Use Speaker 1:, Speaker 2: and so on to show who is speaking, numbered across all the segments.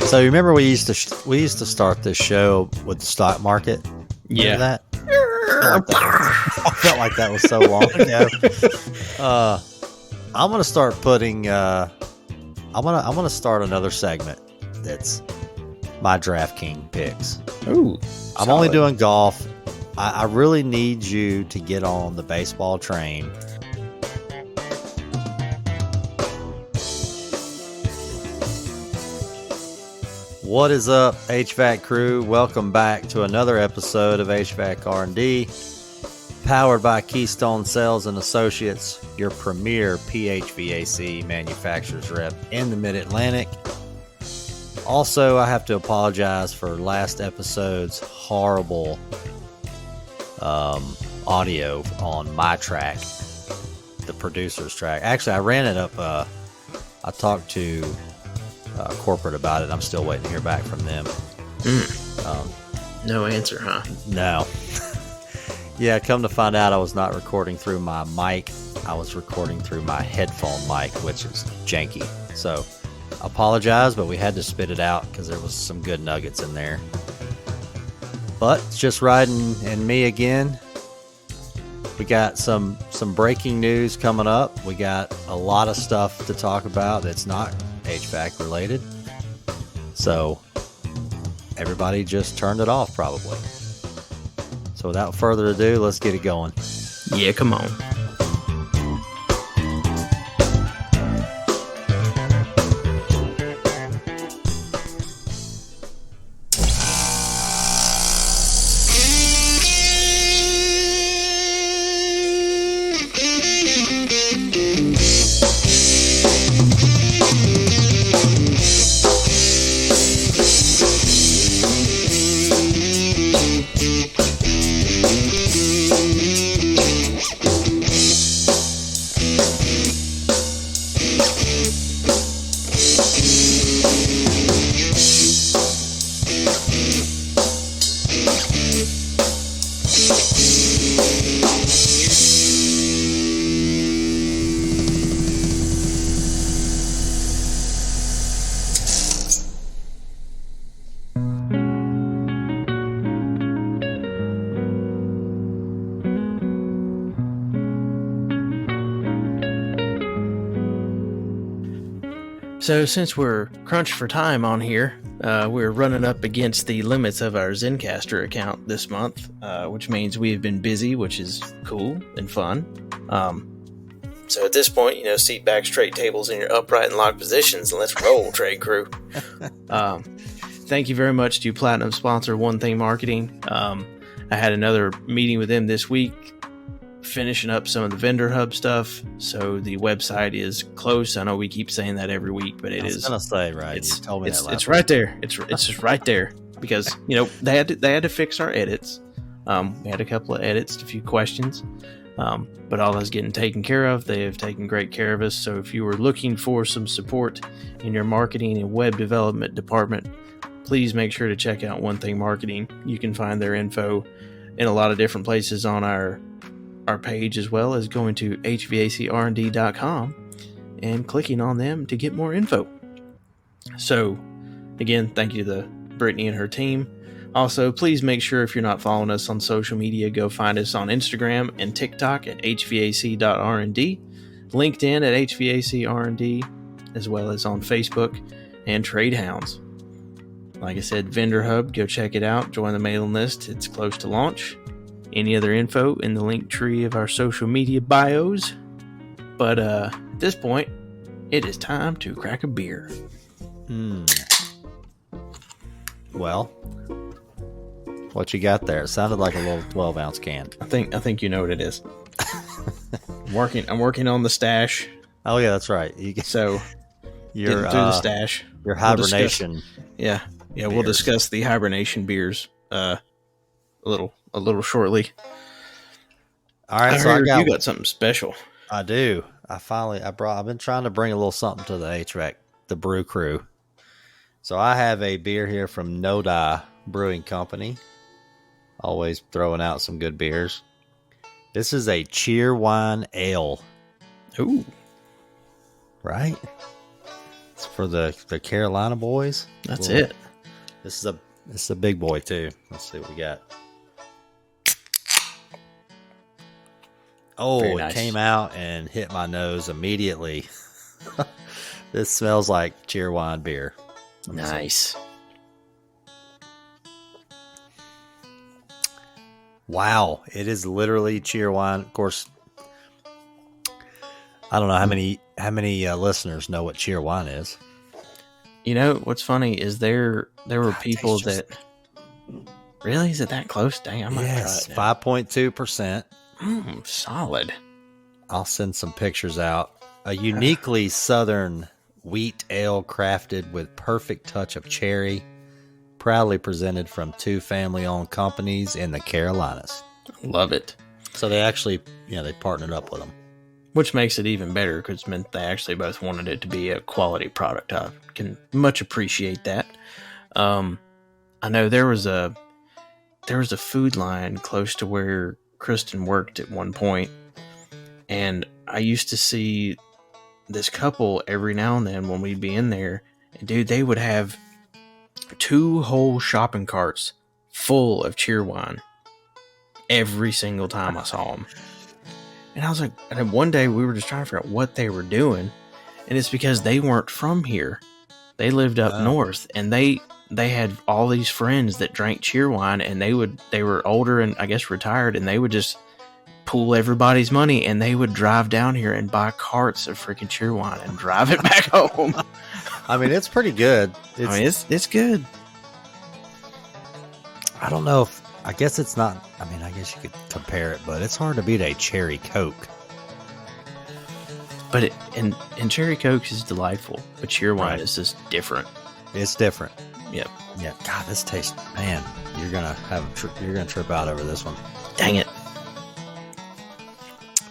Speaker 1: So you remember we used to start this show with the stock market? Remember that? I felt like that was so long ago. I'm gonna start putting. I'm gonna start another segment that's my DraftKings picks.
Speaker 2: Ooh,
Speaker 1: I'm only doing golf. I really need you to get on the baseball train. What is up, HVAC crew? Welcome back to another episode of HVAC R&D, powered by Keystone Sales and Associates, your premier PHVAC manufacturers rep in the Mid-Atlantic. Also, I have to apologize for last episode's horrible audio on my track, the producer's track. Actually, I ran it up. I talked to corporate about it. I'm still waiting to hear back from them.
Speaker 2: No answer, huh?
Speaker 1: No. Yeah, come to find out, I was not recording through my mic. I was recording through my headphone mic, which is janky. So, apologize, but we had to spit it out because there was some good nuggets in there. But it's just Rhydon and me again. We got some breaking news coming up. We got a lot of stuff to talk about that's not HVAC related. So everybody just turned it off probably. So without further ado, let's get it going.
Speaker 2: Yeah, come on. So since we're crunched for time on here, we're running up against the limits of our Zencastr account this month, which means we have been busy, which is cool and fun. So at this point, seat back, straight tables in your upright and locked positions, and let's roll, trade crew. Thank you very much to Platinum sponsor One Thing Marketing. I had another meeting with them this week, finishing up some of the vendor hub stuff, so the website is close. I know we keep saying that every week, but it is.
Speaker 1: I was gonna say, right?
Speaker 2: It's right there. It's just right there because they had to fix our edits. We had a couple of edits, a few questions, but all that's getting taken care of. They have taken great care of us. So if you were looking for some support in your marketing and web development department, please make sure to check out One Thing Marketing. You can find their info in a lot of different places on our page, as well as going to hvacrnd.com and clicking on them to get more info. So again, thank you to Brittany and her team. Also, please make sure, if you're not following us on social media, go find us on Instagram and TikTok at hvac.rnd, LinkedIn at hvacrnd, as well as on Facebook and Trade Hounds. Like I said, Vendor Hub, go check it out. Join the mailing list. It's close to launch. Any other info in the link tree of our social media bios. But at this point, it is time to crack a beer.
Speaker 1: Well, what you got there? It sounded like a little 12-ounce can.
Speaker 2: I think you know what it is. I'm working on the stash.
Speaker 1: Oh yeah, that's right.
Speaker 2: So
Speaker 1: you're
Speaker 2: getting through the stash.
Speaker 1: Your hibernation.
Speaker 2: We'll discuss the hibernation beers a little shortly.
Speaker 1: All right,
Speaker 2: you got something special.
Speaker 1: I do. I've been trying to bring a little something to the HVAC, the brew crew. So I have a beer here from Nodai Brewing Company. Always throwing out some good beers. This is a Cheerwine Ale.
Speaker 2: Ooh.
Speaker 1: Right? It's for the Carolina boys.
Speaker 2: That's it.
Speaker 1: This is a big boy too. Let's see what we got. Oh,
Speaker 2: Very nice.
Speaker 1: It came out and hit my nose immediately. This smells like Cheerwine beer.
Speaker 2: Nice.
Speaker 1: Wow, it is literally Cheerwine. Of course, I don't know how many listeners know what Cheerwine is.
Speaker 2: You know what's funny is there were people that really, is it that close? Dang, I might try it now.
Speaker 1: 5.2%.
Speaker 2: Solid.
Speaker 1: I'll send some pictures out. A uniquely southern wheat ale crafted with perfect touch of cherry, proudly presented from two family-owned companies in the Carolinas.
Speaker 2: Love it.
Speaker 1: So they actually, they partnered up with them.
Speaker 2: Which makes it even better because it meant they actually both wanted it to be a quality product. I can much appreciate that. I know there was a food line close to where Kristen worked at one point, and I used to see this couple every now and then when we'd be in there. And dude, they would have 2 whole shopping carts full of Cheerwine every single time I saw them. And I was like, and then one day we were just trying to figure out what they were doing, and it's because they weren't from here. They lived up north, and they had all these friends that drank Cheerwine, and they were older and I guess retired, and they would just pool everybody's money, and they would drive down here and buy carts of freaking Cheerwine and drive it back home.
Speaker 1: I mean, it's pretty good.
Speaker 2: It's good.
Speaker 1: I don't know if, I guess it's not, I guess you could compare it, but it's hard to beat a cherry Coke.
Speaker 2: But and Cherry Coke is delightful, but Cheerwine is just different.
Speaker 1: It's different.
Speaker 2: Yep.
Speaker 1: Yeah. God, this tastes, man, you're gonna trip out over this one.
Speaker 2: Dang it.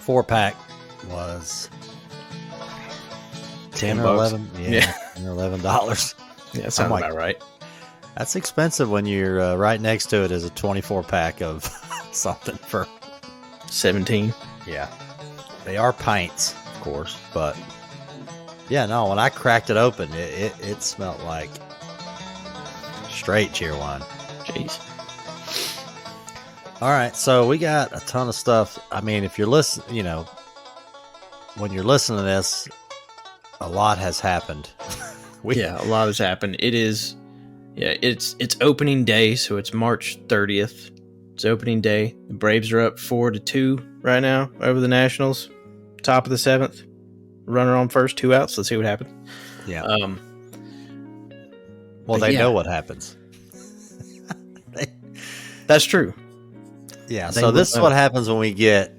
Speaker 1: 4-pack was $10 or $11. Yeah, $10 or $11.
Speaker 2: Yeah, that sounds about right.
Speaker 1: That's expensive when you're right next to it is a 24-pack of something for
Speaker 2: 17.
Speaker 1: Yeah, they are pints, of course, but yeah, no. When I cracked it open, it smelled like straight Cheerwine.
Speaker 2: Jeez.
Speaker 1: All right, so we got a ton of stuff. I mean, if you're listening, when you're listening to this, a lot has happened.
Speaker 2: A lot has happened. It is, it's opening day, so it's March 30th. It's opening day. The Braves are up 4-2 right now over the Nationals. Top of the 7th. Runner on first, 2 outs. Let's see what happens.
Speaker 1: Yeah. Well, they know what happens.
Speaker 2: That's true.
Speaker 1: Yeah, so this is what happens when we get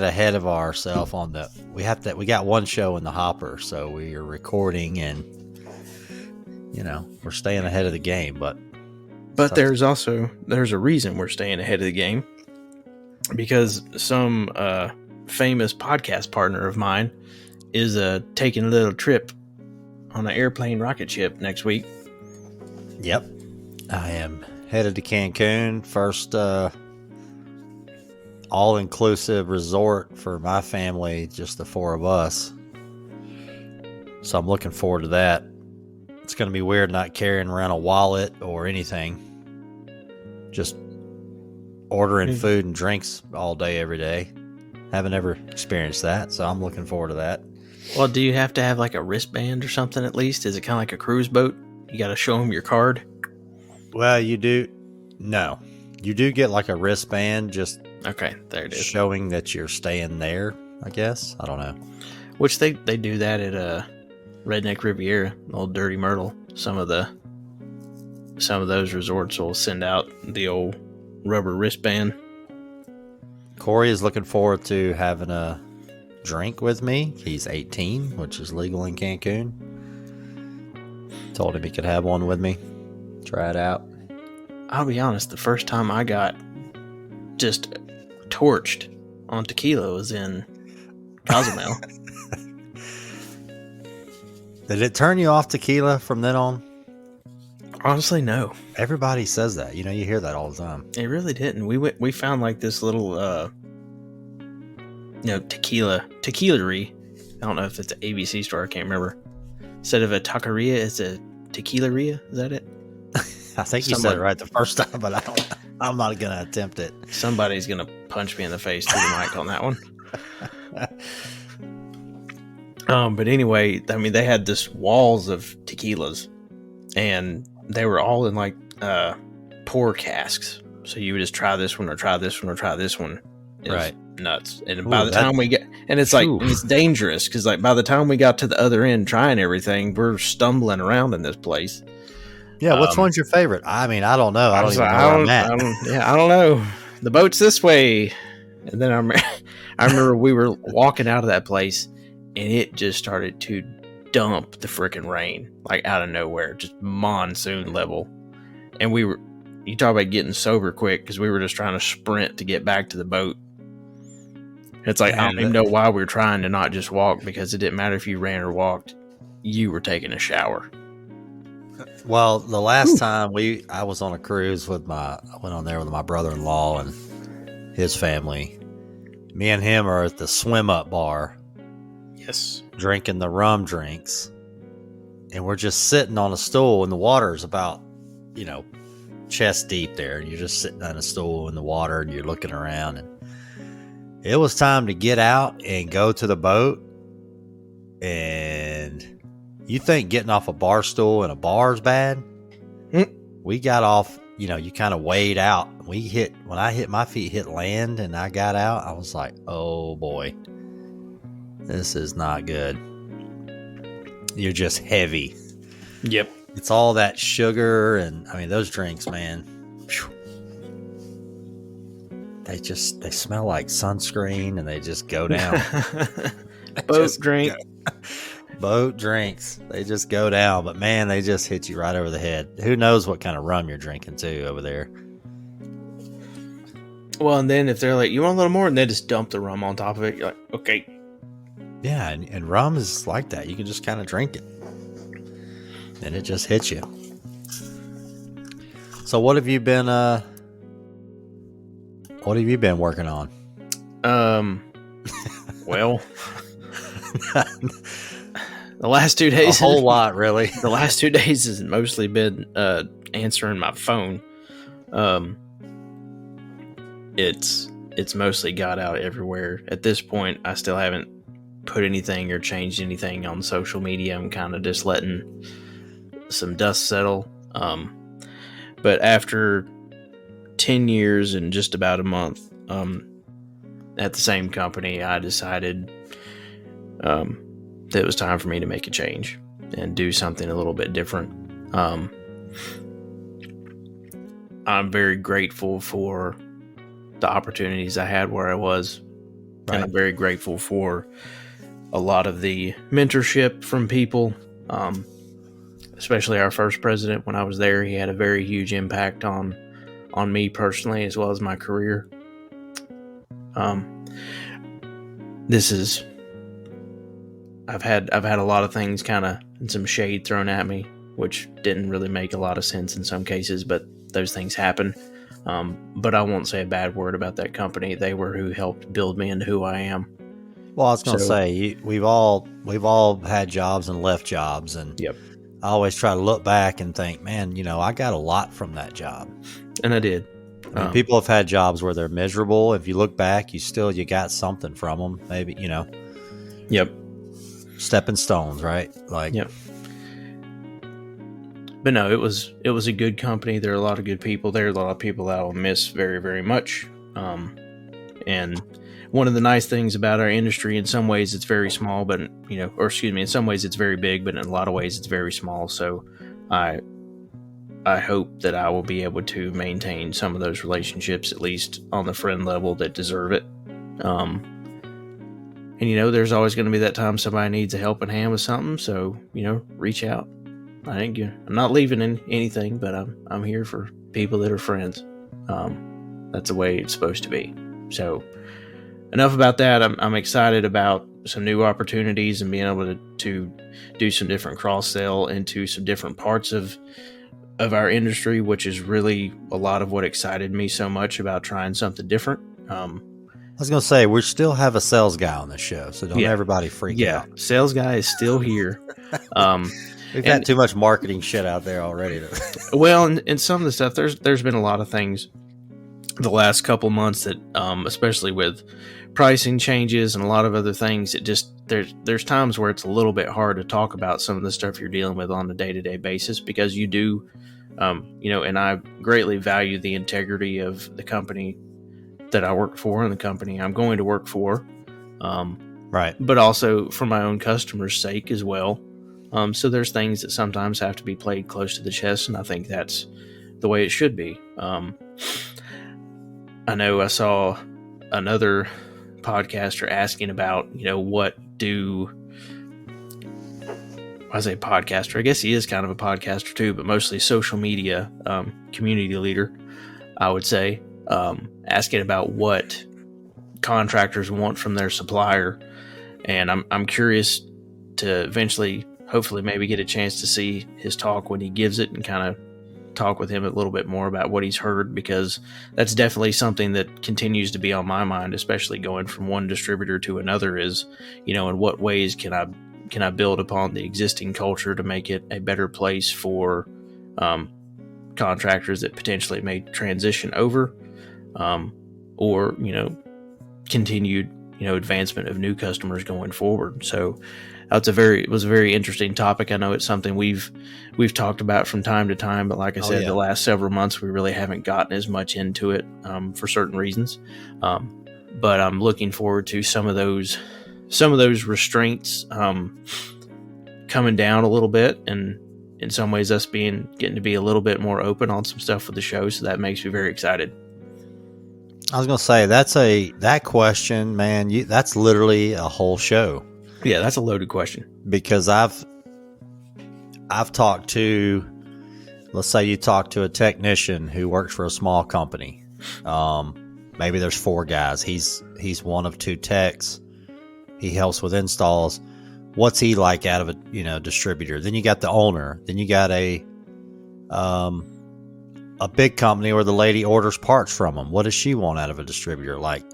Speaker 1: ahead of ourselves on we got one show in the hopper, so we are recording and we're staying ahead of the game, but
Speaker 2: there's a reason we're staying ahead of the game, because some famous podcast partner of mine is taking a little trip on an airplane rocket ship next week.
Speaker 1: Yep. I am headed to Cancun, first all-inclusive resort for my family, just the 4 of us. So I'm looking forward to that. It's going to be weird not carrying around a wallet or anything. Just ordering food and drinks all day, every day. Haven't ever experienced that, so I'm looking forward to that.
Speaker 2: Well, do you have to have like a wristband or something at least? Is it kind of like a cruise boat? You got to show them your card?
Speaker 1: Well, you do. No. You do get like a wristband, just
Speaker 2: okay, there it is,
Speaker 1: showing that you're staying there, I guess. I don't know.
Speaker 2: Which they do that at Redneck Riviera, Old Dirty Myrtle. Some of those resorts will send out the old rubber wristband.
Speaker 1: Corey is looking forward to having a drink with me. He's 18, which is legal in Cancun. Told him he could have one with me. Try it out.
Speaker 2: I'll be honest, the first time I got just torched on tequila was in Cozumel.
Speaker 1: Did it turn you off tequila from then on?
Speaker 2: Honestly, no.
Speaker 1: Everybody says that. You hear that all the time.
Speaker 2: It really didn't. We found like this little tequila-ry. I don't know if it's an ABC store, I can't remember. instead of a taqueria, it's a tequileria. Is that it?
Speaker 1: I think you said it right the first time, but I'm not going to attempt it.
Speaker 2: Somebody's going to punch me in the face through the mic on that one. But anyway, I mean, they had this walls of tequilas, and they were all in like pour casks. So you would just try this one or try this one or try this one. It was nuts. And by the time we get, and it's like, it's dangerous because like by the time we got to the other end trying everything, we're stumbling around in this place.
Speaker 1: Yeah, which one's your favorite? I mean, I don't know. I don't even know where I'm at.
Speaker 2: I don't know. The boat's this way. And then I remember we were walking out of that place, and it just started to dump the freaking rain, like out of nowhere, just monsoon level. And you talk about getting sober quick, because we were just trying to sprint to get back to the boat. It's like, I don't even know why we were trying to not just walk, because it didn't matter if you ran or walked. You were taking a shower.
Speaker 1: Well, the last time I was on a cruise I went on there with my brother-in-law and his family. Me and him are at the swim up bar.
Speaker 2: Yes.
Speaker 1: Drinking the rum drinks. And we're just sitting on a stool, and the water's about, chest deep there. And you're just sitting on a stool in the water, and you're looking around. And it was time to get out and go to the boat. And you think getting off a bar stool in a bar is bad? We got off, you kind of wade out. When my feet hit land and I got out, I was like, oh boy, this is not good. You're just heavy.
Speaker 2: Yep.
Speaker 1: It's all that sugar. And I mean, those drinks, man, they smell like sunscreen, and they just go down. Boat drinks, they just go down, but man, they just hit you right over the head. Who knows what kind of rum you're drinking too over there?
Speaker 2: Well, and then if they're like, you want a little more, and they just dump the rum on top of it, you're like, okay.
Speaker 1: Yeah, and rum is like that. You can just kind of drink it, and it just hits you. So what have you been working on?
Speaker 2: Well, the last 2 days,
Speaker 1: a whole lot, really.
Speaker 2: The last 2 days has mostly been answering my phone. It's mostly got out everywhere. At this point, I still haven't put anything or changed anything on social media. I'm kind of just letting some dust settle. But after 10 years and just about a month at the same company, I decided that it was time for me to make a change and do something a little bit different. I'm very grateful for the opportunities I had where I was. Right. And I'm very grateful for a lot of the mentorship from people, especially our first president. When I was there, he had a very huge impact on me personally, as well as my career. I've had a lot of things kind of and some shade thrown at me, which didn't really make a lot of sense in some cases, but those things happen. But I won't say a bad word about that company. They were who helped build me into who I am.
Speaker 1: Well, I was going to say, we've all had jobs and left jobs, and
Speaker 2: yep.
Speaker 1: I always try to look back and think, man, I got a lot from that job.
Speaker 2: And I did.
Speaker 1: I mean, people have had jobs where they're miserable. If you look back, you got something from them. Maybe,
Speaker 2: Yep.
Speaker 1: Stepping stones, right? Like,
Speaker 2: yep. But no, it was a good company. There are a lot of good people there. A lot of people that I will miss very, very much. And one of the nice things about our industry, in some ways it's very small, but in some ways it's very big, but in a lot of ways it's very small. So I hope that I will be able to maintain some of those relationships, at least on the friend level, that deserve it. And there's always going to be that time somebody needs a helping hand with something. So, reach out. I'm not leaving anything, but I'm here for people that are friends. That's the way it's supposed to be. So enough about that. I'm excited about some new opportunities and being able to do some different cross sell into some different parts of our industry, which is really a lot of what excited me so much about trying something different.
Speaker 1: was going to say, we still have a sales guy on the show, so don't
Speaker 2: Yeah.
Speaker 1: everybody freak out.
Speaker 2: Sales guy is still here.
Speaker 1: We've had too much marketing shit out there already.
Speaker 2: Well, and some of the stuff, there's been a lot of things the last couple months that, especially with pricing changes and a lot of other things, it just there's times where it's a little bit hard to talk about some of the stuff you're dealing with on a day-to-day basis, because you do, and I greatly value the integrity of the company that I work for and the company I'm going to work for,
Speaker 1: Right.
Speaker 2: but also for my own customers' sake as well. So there's things that sometimes have to be played close to the chest, and I think that's the way it should be. I know I saw another podcaster asking about, I say podcaster, I guess he is kind of a podcaster too, but mostly social media community leader, I would say, asking about what contractors want from their supplier. And I'm curious to eventually, hopefully, maybe get a chance to see his talk when he gives it and kind of talk with him a little bit more about what he's heard, because that's definitely something that continues to be on my mind, especially going from one distributor to another, is, in what ways can I build upon the existing culture to make it a better place for contractors that potentially may transition over, or continued advancement of new customers going forward. So it was a very interesting topic. I know it's something we've talked about from time to time, but like I said, the last several months we really haven't gotten as much into it for certain reasons. But I'm looking forward to some of those restraints coming down a little bit, and in some ways us getting to be a little bit more open on some stuff with the show. So that makes me very excited.
Speaker 1: I was going to say, that question, man, that's literally a whole show.
Speaker 2: Yeah, that's a loaded question.
Speaker 1: Because I've talked to, let's say you talk to a technician who works for a small company. Maybe there's 4 guys. He's one of 2 techs. He helps with installs. What's he like out of a distributor? Then you got the owner. Then you got a big company where the lady orders parts from them. What does she want out of a distributor? Like,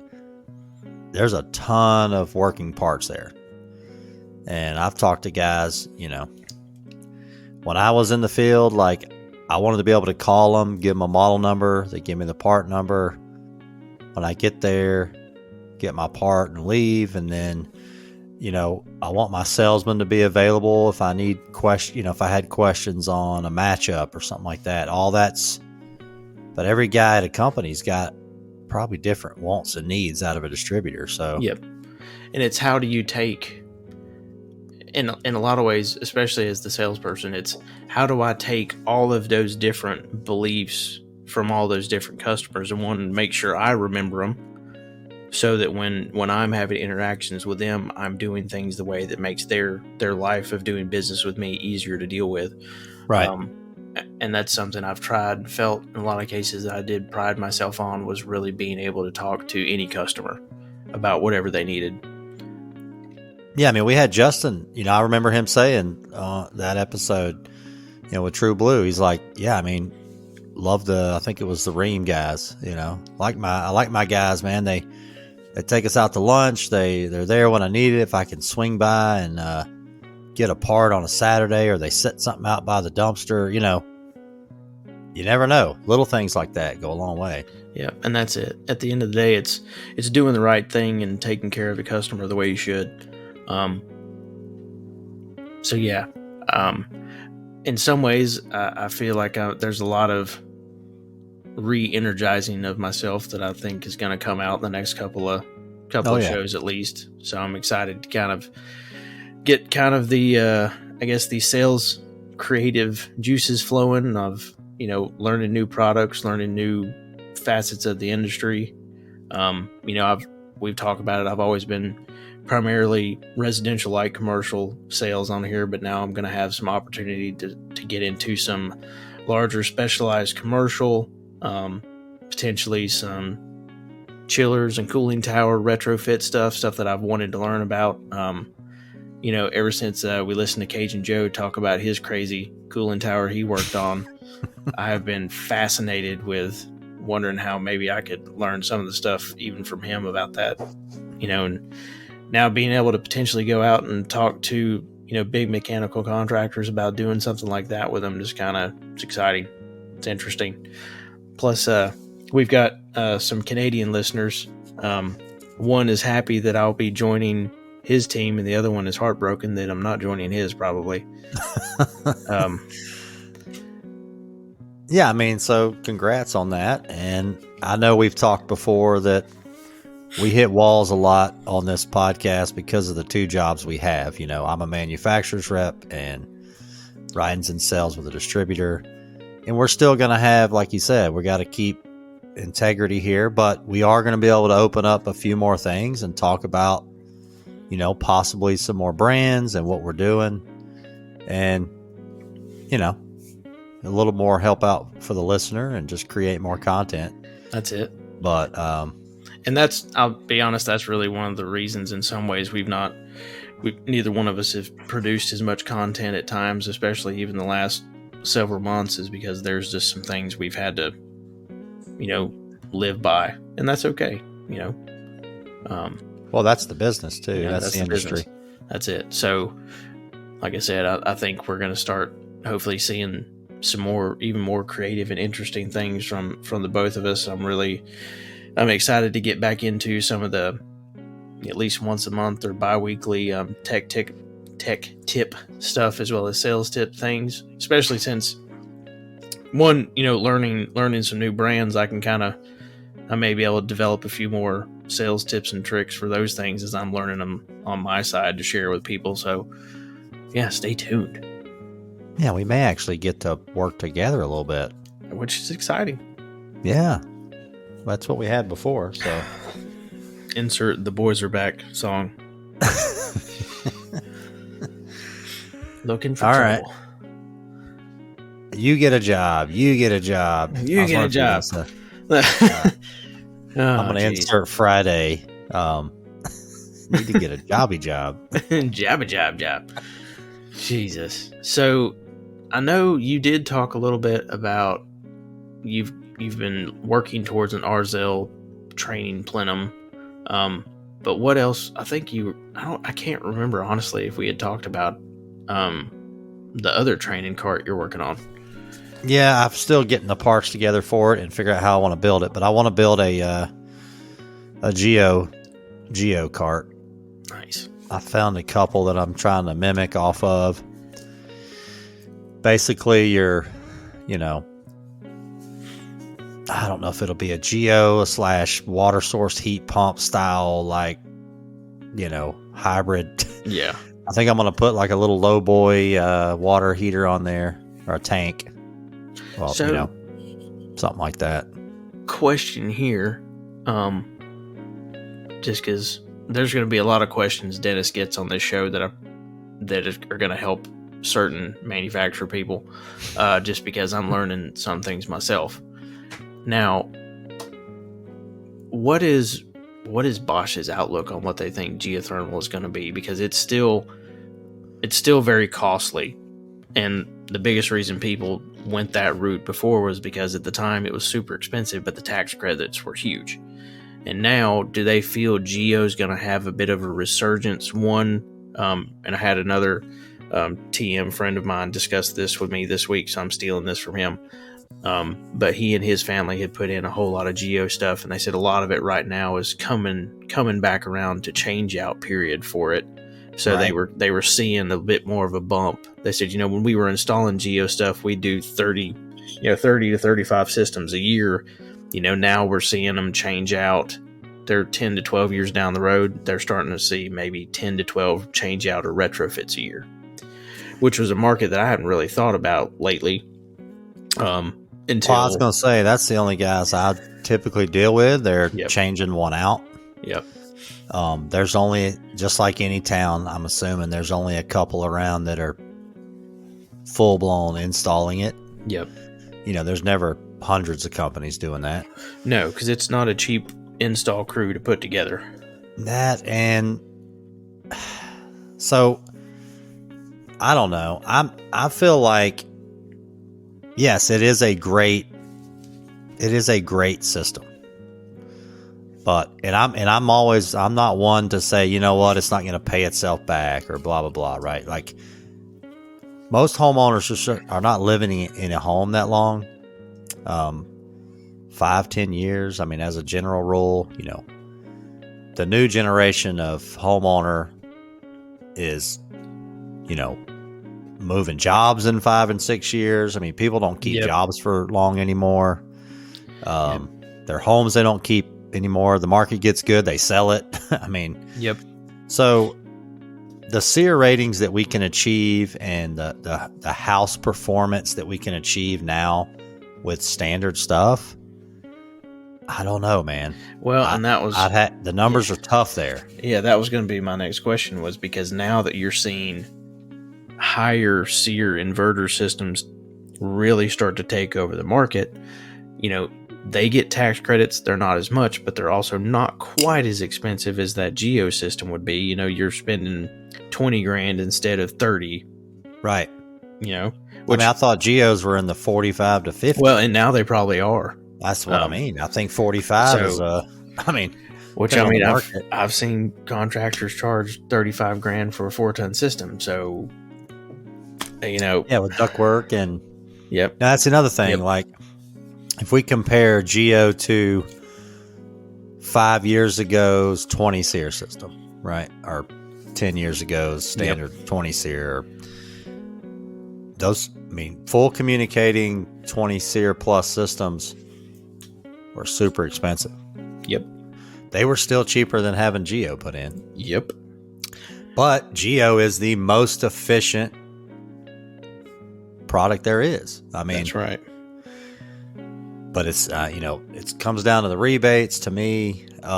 Speaker 1: there's a ton of working parts there. And I've talked to guys, when I was in the field, like, I wanted to be able to call them, give them a model number. They give me the part number. When I get there, get my part and leave. And then, I want my salesman to be available if I need if I had questions on a matchup or something like that. But every guy at a company's got probably different wants and needs out of a distributor. So,
Speaker 2: yep. And it's, how do you take, in a lot of ways, especially as the salesperson, it's how do I take all of those different beliefs from all those different customers and want to make sure I remember them, so that when I'm having interactions with them, I'm doing things the way that makes their life of doing business with me easier to deal with.
Speaker 1: Right.
Speaker 2: And that's something I've tried and felt in a lot of cases that I did pride myself on, was really being able to talk to any customer about whatever they needed.
Speaker 1: Yeah, I mean, we had Justin, I remember him saying that episode, with True Blue, he's like, yeah, I mean, I think it was the Ream guys, I like my guys, man. They take us out to lunch. They're there when I need it. If I can swing by and get a part on a Saturday, or they set something out by the dumpster, you never know. Little things like that go a long way.
Speaker 2: Yeah, and that's it. At the end of the day, it's doing the right thing and taking care of the customer the way you should. So yeah, in some ways, I feel like there's a lot of re-energizing of myself that I think is going to come out in the next couple of shows at least. So I'm excited to kind of get the the sales creative juices flowing of, learning new products, learning new facets of the industry. We've talked about it. I've always been primarily residential, light commercial sales on here, but now I'm going to have some opportunity to get into some larger specialized commercial, potentially some chillers and cooling tower retrofit stuff that I've wanted to learn about. Ever since we listened to Cajun Joe talk about his crazy cooling tower he worked on, I have been fascinated with wondering how maybe I could learn some of the stuff even from him about that, and now being able to potentially go out and talk to, big mechanical contractors about doing something like that with them, just it's exciting. It's interesting. Plus, we've got some Canadian listeners. One is happy that I'll be joining his team, and the other one is heartbroken that I'm not joining his, probably.
Speaker 1: Yeah, I mean, so congrats on that. And I know we've talked before that we hit walls a lot on this podcast because of the two jobs we have. I'm a manufacturer's rep and Rhydon's in sales with a distributor. And we're still going to have, like you said, we got to keep integrity here, but we are going to be able to open up a few more things and talk about, possibly some more brands and what we're doing. And, a little more help out for the listener and just create more content.
Speaker 2: That's it.
Speaker 1: But,
Speaker 2: and I'll be honest, that's really one of the reasons in some ways neither one of us have produced as much content at times, especially even the last several months, is because there's just some things we've had to, live by, and that's okay.
Speaker 1: Well, that's the business too. That's the industry.
Speaker 2: Business. That's it. So, like I said, I think we're going to start hopefully seeing some even more creative and interesting things from the both of us. I'm excited to get back into some of the, at least once a month or bi-weekly tech tip stuff, as well as sales tip things, especially since learning some new brands. I may be able to develop a few more sales tips and tricks for those things as I'm learning them on my side to share with people. So yeah, stay tuned.
Speaker 1: Yeah, we may actually get to work together a little bit,
Speaker 2: which is exciting.
Speaker 1: Yeah, that's what we had before. So
Speaker 2: insert "The Boys Are Back" song. Looking for trouble.
Speaker 1: Right. You get a job. You get a job.
Speaker 2: I'm going
Speaker 1: to insert Friday. Need to get a jobby job.
Speaker 2: job. Jesus. So I know you did talk a little bit about you've been working towards an RZL training plenum. But what else? I think I can't remember honestly if we had talked about the other training cart you're working on.
Speaker 1: Yeah, I'm still getting the parts together for it and figure out how I want to build it. But I want to build a Geo cart.
Speaker 2: Nice.
Speaker 1: I found a couple that I'm trying to mimic off of. Basically, I don't know if it'll be a Geo / water source heat pump style, hybrid.
Speaker 2: Yeah.
Speaker 1: I think I'm going to put like a little low boy water heater on there, or a tank. Well, something like that.
Speaker 2: Question here, just because there's going to be a lot of questions Dennis gets on this show that are going to help certain manufacturer people, just because I'm learning some things myself. Now, what is Bosch's outlook on what they think geothermal is going to be? Because it's still very costly, and the biggest reason people went that route before was because at the time it was super expensive, but the tax credits were huge. And now, do they feel Geo's going to have a bit of a resurgence? And I had another TM friend of mine discuss this with me this week, so I'm stealing this from him. But he and his family had put in a whole lot of Geo stuff, and they said a lot of it right now is coming back around to change out period for it. So right. they were seeing a bit more of a bump. They said, when we were installing Geo stuff, we do 30 to 35 systems a year. Now we're seeing them change out. They're 10 to 12 years down the road. They're starting to see maybe 10 to 12 change out or retrofits a year, which was a market that I hadn't really thought about lately. I
Speaker 1: was going to say, that's the only guys I typically deal with. They're changing one out.
Speaker 2: Yep.
Speaker 1: There's only, just like any town, I'm assuming there's only a couple around that are full blown installing it.
Speaker 2: Yep.
Speaker 1: There's never hundreds of companies doing that.
Speaker 2: No, because it's not a cheap install crew to put together.
Speaker 1: That, and so I don't know. I feel like, yes, it is a great it is a great system. But I'm not one to say, you know what, it's not going to pay itself back or blah blah blah, right? Like most homeowners are not living in a home that long, 5-10 years. I mean, as a general rule, you know, the new generation of homeowner is, you know, moving jobs in 5 and 6 years. I mean, people don't keep jobs for long anymore. Their homes they don't keep anymore. The market gets good, they sell it. I mean, so the SEER ratings that we can achieve and the house performance that we can achieve now with standard stuff, I don't know, man.
Speaker 2: Well, and that was
Speaker 1: the numbers are tough there.
Speaker 2: Yeah, that was going to be my next question, was because now that you're seeing higher SEER inverter systems really start to take over the market, you know, they get tax credits. They're not as much, but they're also not quite as expensive as that Geo system would be. You know, you're spending 20 grand instead of 30.
Speaker 1: Right.
Speaker 2: You know,
Speaker 1: which, I mean, I thought Geos were in the 45 to 50.
Speaker 2: Well, and now they probably are.
Speaker 1: That's what I mean. I think 45 is I mean,
Speaker 2: which I mean, I've seen contractors charge 35 grand for a 4-ton system. So, you know,
Speaker 1: yeah, with ductwork and
Speaker 2: now
Speaker 1: that's another thing. Like, if we compare Geo to 5 years ago's 20 SEER system, right, or 10 years ago's standard 20 SEER, those, I mean, full communicating 20 SEER plus systems were super expensive. They were still cheaper than having Geo put in. But Geo is the most efficient product there is. I mean,
Speaker 2: that's right.
Speaker 1: But it's, you know, it comes down to the rebates to me. There's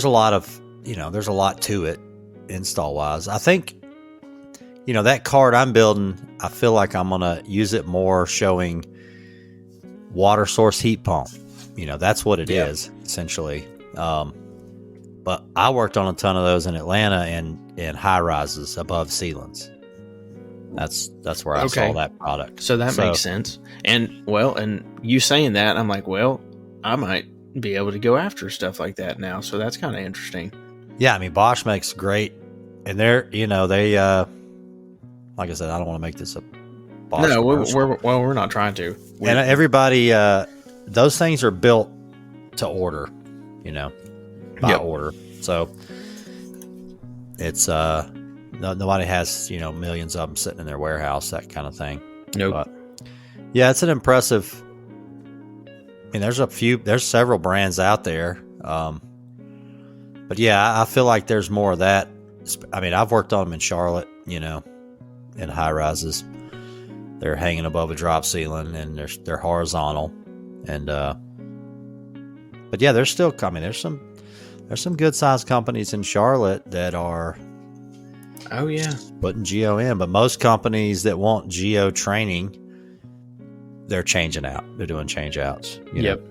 Speaker 1: a lot to it install wise. I think, you know, that card I'm building, I feel like I'm going to use it more showing water source heat pump. You know, that's what it is essentially. But I worked on a ton of those in Atlanta and in high rises above ceilings. That's where I saw that product.
Speaker 2: So that makes sense. And well, and you saying that, I'm like, well, I might be able to go after stuff like that now. So that's kind of interesting.
Speaker 1: Yeah, I mean, Bosch makes great, and they're, you know, they like I said, I don't want to make this a Bosch.
Speaker 2: No, we're not trying to.
Speaker 1: And everybody, those things are built to order, you know, by order. So it's nobody has, you know, millions of them sitting in their warehouse, that kind of thing.
Speaker 2: Nope.
Speaker 1: But, yeah, it's an impressive. I mean, there's several brands out there. But yeah, I feel like there's more of that. I mean, I've worked on them in Charlotte, you know, in high rises. They're hanging above a drop ceiling and they're horizontal. And, but yeah, there's still coming. There's some good sized companies in Charlotte that are, putting Geo in, but most companies that want Geo training, they're changing out. They're doing change outs. You know?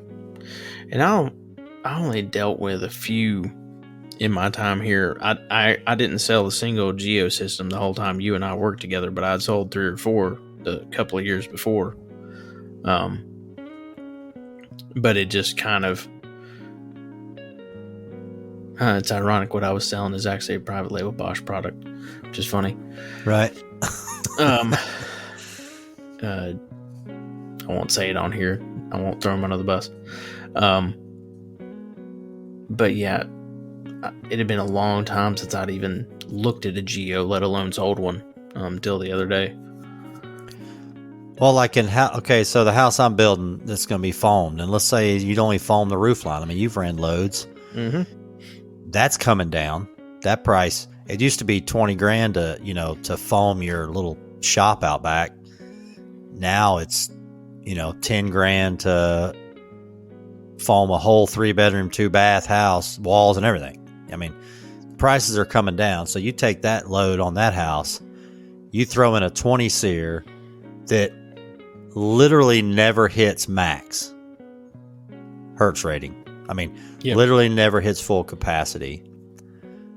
Speaker 2: And I only dealt with a few in my time here. I didn't sell a single Geo system the whole time you and I worked together, but I'd sold 3 or 4 the couple of years before. But it just kind of, it's ironic what I was selling is actually a private label Bosch product, which is funny.
Speaker 1: Right.
Speaker 2: I won't say it on here. I won't throw him under the bus. But yeah, it had been a long time since I'd even looked at a Geo, let alone sold one, till the other day.
Speaker 1: Well, like so the house I'm building, that's going to be foamed. And let's say you'd only foam the roof line. I mean, you've ran loads.
Speaker 2: Mm-hmm.
Speaker 1: That's coming down. That price, it used to be 20 grand to foam your little shop out back. Now it's, 10 grand to foam a whole 3-bedroom, 2-bath house, walls and everything. I mean, prices are coming down. So you take that load on that house, you throw in a 20 SEER that literally never hits max hertz rating. I mean, literally never hits full capacity.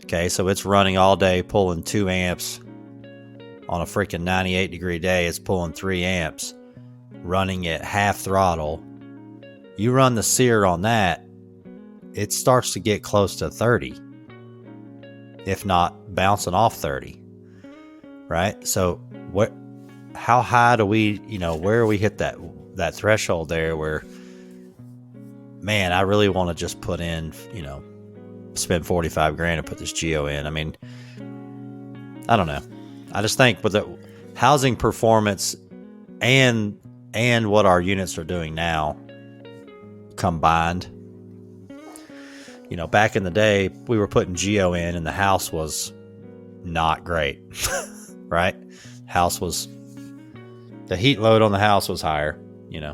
Speaker 1: Okay, so it's running all day, pulling 2 amps on a freaking 98-degree day. It's pulling 3 amps. running at half throttle. You run the sear on that, it starts to get close to 30, if not bouncing off 30, right? So how high do we, where we hit that threshold there where, man, I really want to just put in, spend 45 grand and put this Geo in. I mean, I don't know. I just think with the housing performance and what our units are doing now combined, back in the day, we were putting Geo in and the house was not great, right? The heat load on the house was higher,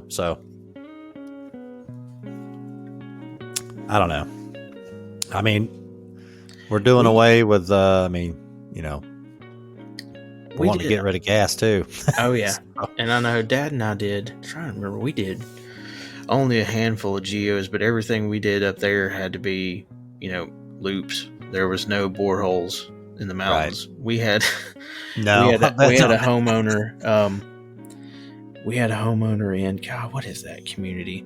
Speaker 1: so I don't know. I mean, we're doing away with, we want to get rid of gas too.
Speaker 2: Oh, yeah.
Speaker 1: So.
Speaker 2: And I know Dad and I did, I'm trying to remember, we did only a handful of Geos, but everything we did up there had to be, loops. There was no boreholes in the mountains. Right. We had a homeowner. We had a homeowner in, God, what is that community?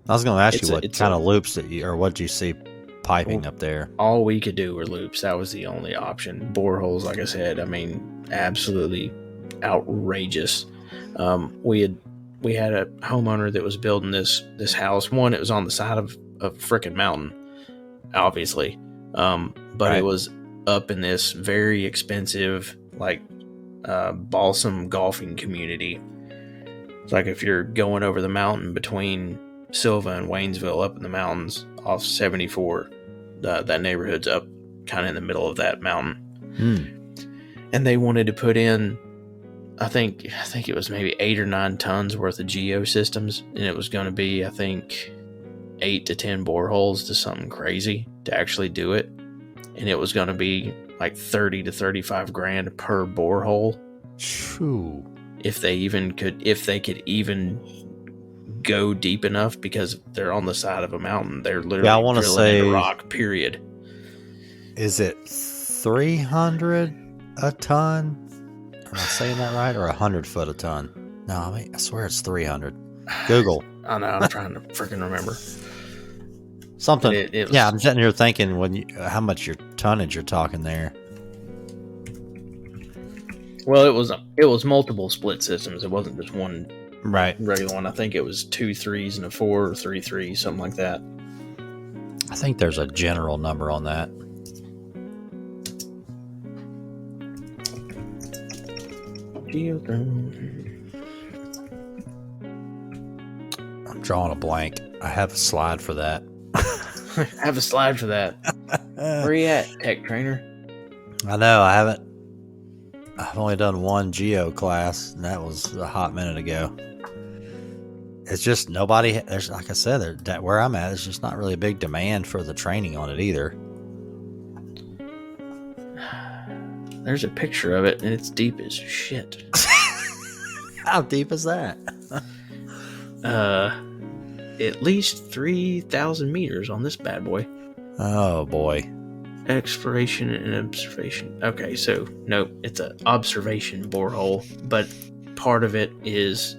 Speaker 1: I was going to ask you what kind of loops or what you see piping up there.
Speaker 2: All we could do were loops. That was the only option. Boreholes, like I said, absolutely outrageous. We had a homeowner that was building this house. One, it was on the side of a frickin' mountain, obviously. But right. It was up in this very expensive, balsam golfing community. It's like if you're going over the mountain between Silva and Waynesville up in the mountains off 74, that neighborhood's up kind of in the middle of that mountain. And they wanted to put in, I think it was maybe 8 or 9 tons worth of Geo systems, and it was going to be, I think, 8 to 10 boreholes to something crazy to actually do it. And it was going to be like 30 to 35 grand per borehole.
Speaker 1: True.
Speaker 2: If they could even go deep enough, because they're on the side of a mountain. They're literally drilling into rock, period.
Speaker 1: Is it 300 a ton? Am I saying that right? Or 100 foot a ton? No, I swear it's 300. Google.
Speaker 2: I know, I'm trying to freaking remember.
Speaker 1: Something. It was, I'm sitting here thinking how much your tonnage you're talking there.
Speaker 2: Well, it was multiple split systems. It wasn't just one regular one. I think it was 2 3s and a 4 or 3 3s, something like that.
Speaker 1: I think there's a general number on that. I'm drawing a blank. I have a slide for that.
Speaker 2: I have a slide for that. Where you at, tech trainer?
Speaker 1: I know, I haven't. I've only done one Geo class, and that was a hot minute ago. It's just there's, like I said, where I'm at, there's just not really a big demand for the training on it either.
Speaker 2: There's a picture of it, and it's deep as shit.
Speaker 1: How deep is that?
Speaker 2: At least 3,000 meters on this bad boy.
Speaker 1: Oh, boy.
Speaker 2: Exploration and observation. Okay, so nope, it's an observation borehole, but part of it is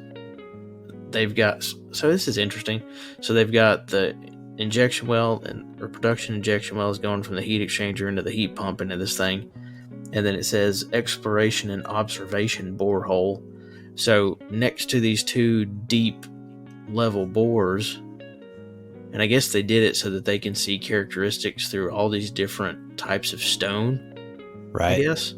Speaker 2: they've got. So this is interesting. So they've got the injection well or production injection well is going from the heat exchanger into the heat pump into this thing, and then it says exploration and observation borehole. So next to these 2 deep level bores. And I guess they did it so that they can see characteristics through all these different types of stone.
Speaker 1: Right.
Speaker 2: I guess.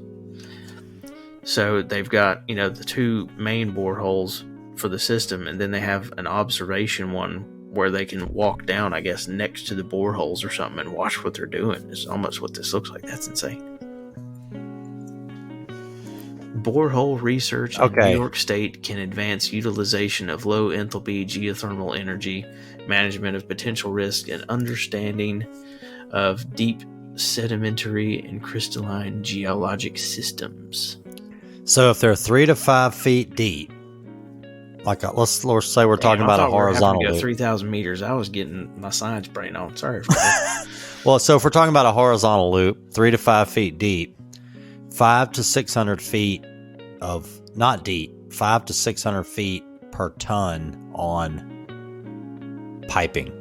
Speaker 2: So they've got, the 2 main boreholes for the system, and then they have an observation one where they can walk down, I guess, next to the boreholes or something and watch what they're doing. It's almost what this looks like. That's insane. Borehole research in New York State can advance utilization of low enthalpy geothermal energy, management of potential risk, and understanding of deep sedimentary and crystalline geologic systems.
Speaker 1: So if they're 3 to 5 feet deep, let's say we're talking about a horizontal loop.
Speaker 2: 3,000 meters. I was getting my science brain on. Sorry for that.
Speaker 1: Well, so if we're talking about a horizontal loop, 3 to 5 feet deep, 5 to 600 feet of not deep, 5 to 600 feet per ton on piping.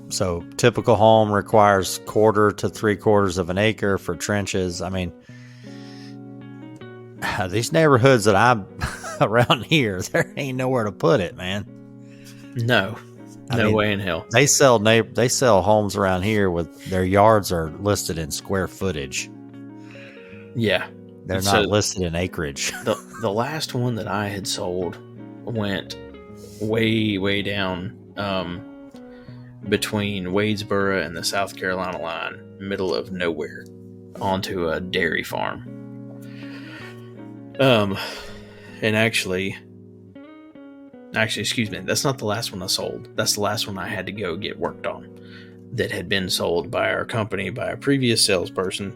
Speaker 1: So typical home requires 1/4 to 3/4 of an acre for trenches. I mean, these neighborhoods that I'm around here, there ain't nowhere to put it, man.
Speaker 2: No way in hell.
Speaker 1: They sell homes around here with their yards are listed in square footage.
Speaker 2: Yeah,
Speaker 1: they're not listed in acreage.
Speaker 2: The last one that I had sold went way down between Wadesboro and the South Carolina line, middle of nowhere, onto a dairy farm. And actually, excuse me, that's not the last one I sold. That's the last one I had to go get worked on. That had been sold by our company by a previous salesperson,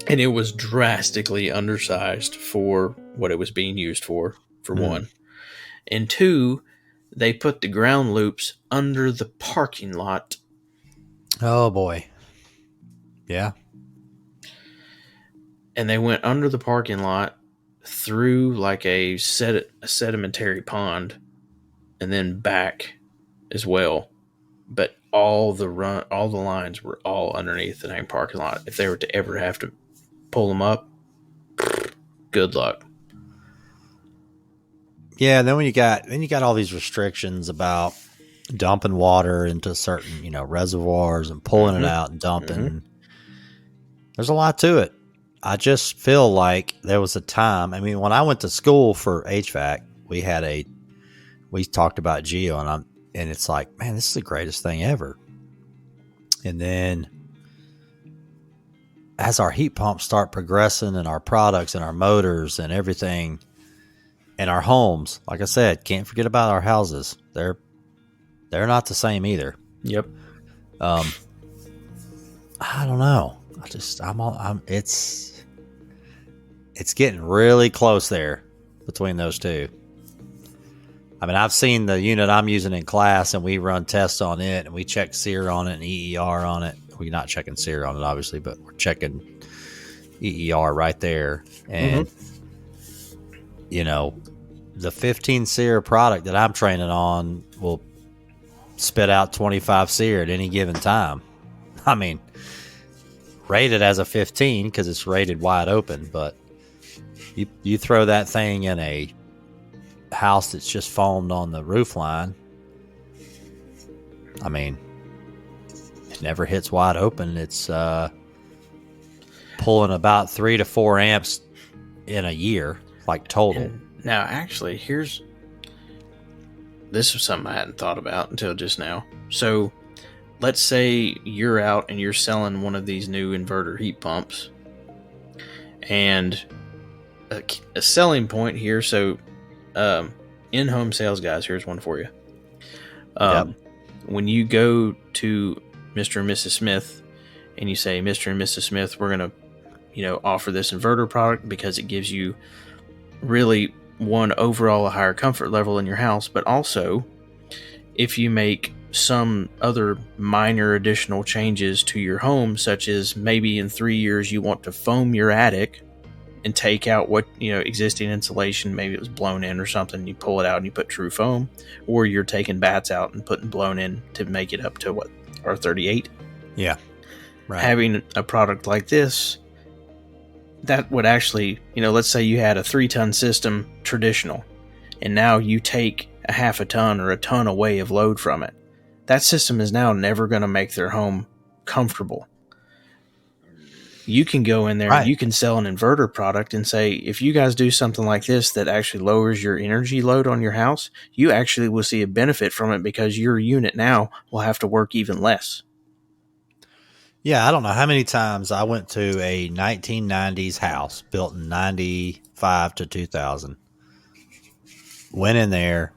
Speaker 2: and it was drastically undersized for what it was being used for one, and two, they put the ground loops under the parking lot.
Speaker 1: Oh boy. Yeah.
Speaker 2: And they went under the parking lot through like a sedimentary pond and then back as well. But all the lines were all underneath the dang parking lot. If they were to ever have to pull them up, good luck.
Speaker 1: Yeah, and then you got all these restrictions about dumping water into certain, reservoirs and pulling it out and dumping. Mm-hmm. There's a lot to it. I just feel like there was a time. I mean, when I went to school for HVAC, we talked about Geo, and it's like, man, this is the greatest thing ever. And then as our heat pumps start progressing and our products and our motors and everything and our homes, like I said, can't forget about our houses. They're not the same either.
Speaker 2: Yep.
Speaker 1: I don't know. It's getting really close there between those two. I mean, I've seen the unit I'm using in class, and we run tests on it, and we check SEER on it and EER on it. We're not checking SEER on it, obviously, but we're checking EER right there. And, the 15 SEER product that I'm training on will spit out 25 SEER at any given time. I mean, rated as a 15 because it's rated wide open, but you throw that thing in a house that's just foamed on the roof line, I mean, it never hits wide open. It's pulling about 3 to 4 amps in a year, like total.
Speaker 2: And now, actually, this was something I hadn't thought about until just now. So, let's say you're out and you're selling one of these new inverter heat pumps, and a selling point here. So, in-home sales guys, here's one for you. When you go to Mr. and Mrs. Smith and you say, Mr. and Mrs. Smith, we're going to, offer this inverter product because it gives you really, one, overall a higher comfort level in your house, but also if you make some other minor additional changes to your home, such as maybe in 3 years you want to foam your attic and take out what existing insulation, maybe it was blown in or something, you pull it out and you put true foam, or you're taking bats out and putting blown in to make it up to what, R38.
Speaker 1: Yeah, right.
Speaker 2: Having a product like this, that would actually, let's say you had a 3-ton system traditional, and now you take a half a ton or a ton away of load from it. That system is now never going to make their home comfortable. You can go in there, right, and you can sell an inverter product and say, if you guys do something like this that actually lowers your energy load on your house, you actually will see a benefit from it because your unit now will have to work even less.
Speaker 1: Yeah, I don't know how many times I went to a 1990s house built in 95 to 2000. Went in there.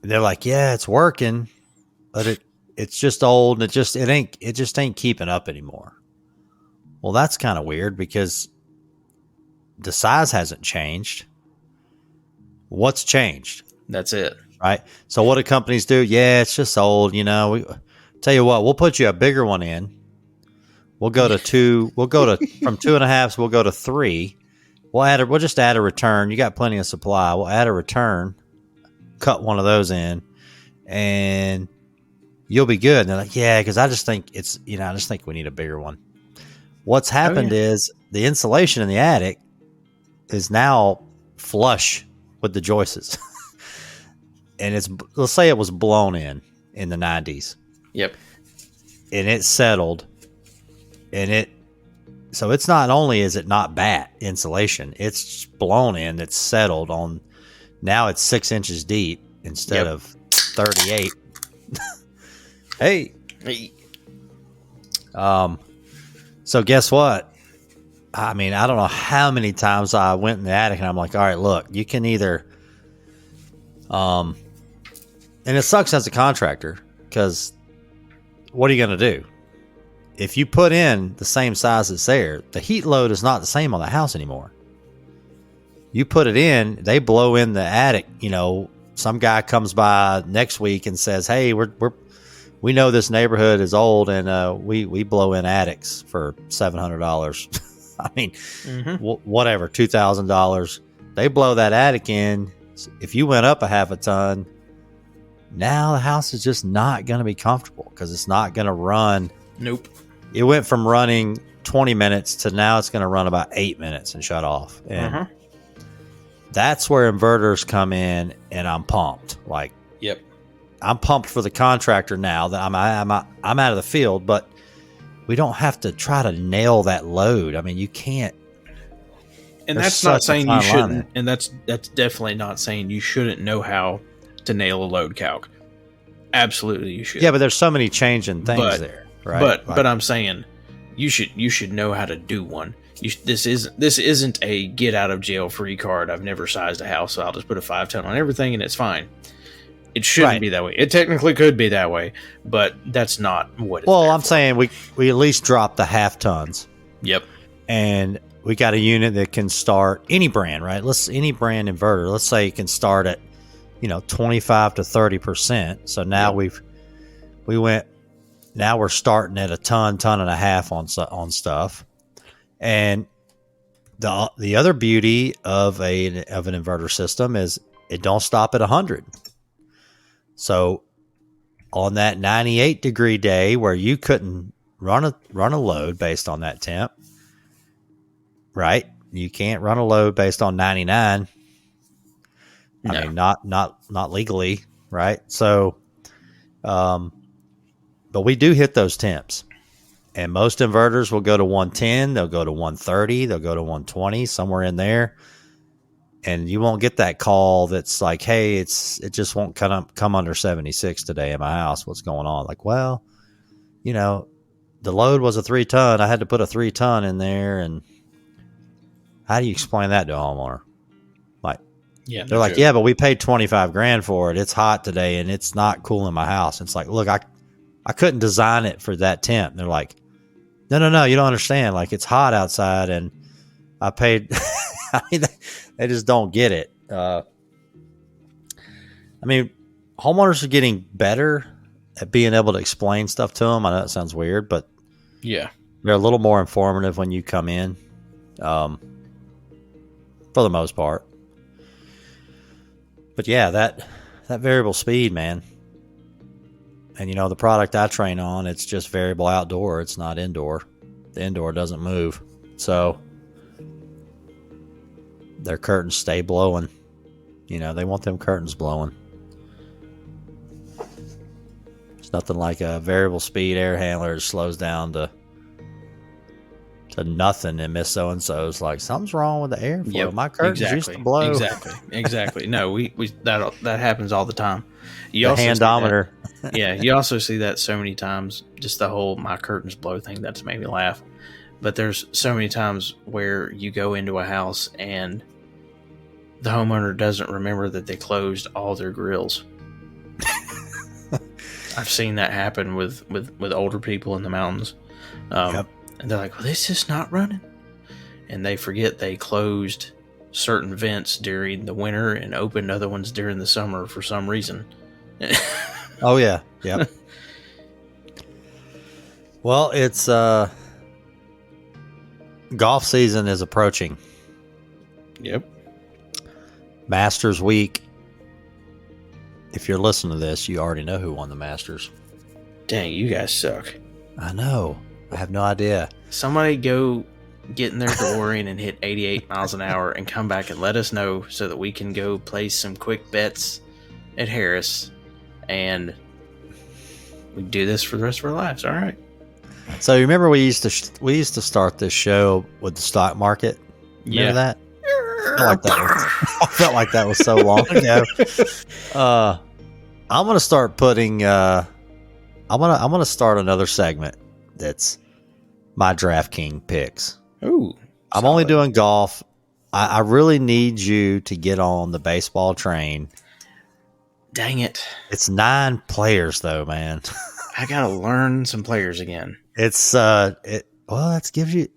Speaker 1: They're like, yeah, it's working, but it's just old and it just ain't keeping up anymore. Well, that's kind of weird because the size hasn't changed. What's changed?
Speaker 2: That's it.
Speaker 1: Right? So what do companies do? Yeah, it's just old, tell you what, we'll put you a bigger one in. We'll go to 2. We'll go to from 2.5. We'll go to 3, We'll just add a return. You got plenty of supply. We'll add a return, cut one of those in, and you'll be good. And they're like, yeah, because I just think I just think we need a bigger one. What's happened is the insulation in the attic is now flush with the joists. And let's say it was blown in the 90s.
Speaker 2: Yep.
Speaker 1: And it settled. So it's not only is it not bat insulation, it's blown in, it's settled on. Now it's 6 inches deep instead of 38. Hey. So guess what? I mean, I don't know how many times I went in the attic and I'm like, all right, look, you can either, and it sucks as a contractor because what are you going to do? If you put in the same size that's there, the heat load is not the same on the house anymore. You put it in, they blow in the attic. Some guy comes by next week and says, hey, we know this neighborhood is old and we blow in attics for $700. I mean, whatever, $2,000. They blow that attic in. If you went up a half a ton, now the house is just not going to be comfortable because it's not going to run.
Speaker 2: Nope.
Speaker 1: It went from running 20 minutes to now it's going to run about 8 minutes and shut off. And that's where inverters come in, and I'm pumped. Like,
Speaker 2: yep.
Speaker 1: I'm pumped for the contractor now that I'm out of the field, but we don't have to try to nail that load. I mean, you can't.
Speaker 2: And that's not saying you shouldn't. And that's definitely not saying you shouldn't know how to nail a load calc. Absolutely, you should.
Speaker 1: Yeah, but there's so many changing things there, right?
Speaker 2: But I'm saying you should know how to do one. This isn't a get out of jail free card. I've never sized a house, so I'll just put a 5-ton on everything and it's fine. It shouldn't be that way. It technically could be that way, but that's not what. I'm
Speaker 1: saying we at least drop the half tons.
Speaker 2: Yep.
Speaker 1: And we got a unit that can start any brand, right? Any brand inverter. Let's say it can start at 25 to 30%. So now now we're starting at a ton and a half on stuff. And the other beauty of an inverter system is it don't stop at 100. So on that 98 degree day where you couldn't run a load based on that temp, right? You can't run a load based on 99. No. I mean, not legally, right? So, but we do hit those temps, and most inverters will go to 110. They'll go to 130. They'll go to 120, somewhere in there. And you won't get that call that's like, hey, it just won't come under 76 today in my house. What's going on? Like, well, the load was a 3-ton. I had to put a 3-ton in there. And how do you explain that to a homeowner? Like, yeah, they're like, yeah, but we paid $25,000 for it. It's hot today and it's not cool in my house. It's like, look, I couldn't design it for that temp. And they're like, no, you don't understand. Like, it's hot outside and I paid. I mean, they just don't get it. I mean, homeowners are getting better at being able to explain stuff to them. I know that sounds weird, but
Speaker 2: yeah,
Speaker 1: they're a little more informative when you come in, for the most part. But yeah, that variable speed, man. And the product I train on, it's just variable outdoor. It's not indoor. The indoor doesn't move. So their curtains stay blowing. They want them curtains blowing. It's nothing like a variable speed air handler that slows down to nothing, and Miss So-and-so's like, something's wrong with the airflow.
Speaker 2: Yep,
Speaker 1: my curtains used to blow.
Speaker 2: Exactly. No, that happens all the time.
Speaker 1: The handometer.
Speaker 2: Yeah, you also see that so many times, just the whole my curtains blow thing. That's made me laugh. But there's so many times where you go into a house and the homeowner doesn't remember that they closed all their grills. I've seen that happen with older people in the mountains. Yep. And they're like, well, this is not running. And they forget they closed certain vents during the winter and opened other ones during the summer for some reason.
Speaker 1: Oh, yeah. Yep. Well, it's golf season is approaching.
Speaker 2: Yep.
Speaker 1: Masters week. If you're listening to this, you already know who won the Masters.
Speaker 2: Dang, you guys suck.
Speaker 1: I know. I have no idea.
Speaker 2: Somebody go get in their DeLorean and hit 88 miles an hour and come back and let us know so that we can go place some quick bets at Harris and we do this for the rest of our lives. All right.
Speaker 1: So you remember we used to start this show with the stock market. Remember that? I felt like that was so long ago. I'm gonna start putting. I'm gonna start another segment that's my DraftKings picks.
Speaker 2: Ooh,
Speaker 1: I'm only doing golf. I really need you to get on the baseball train.
Speaker 2: Dang it!
Speaker 1: It's 9 players though, man.
Speaker 2: I gotta learn some players again.
Speaker 1: It's that gives you.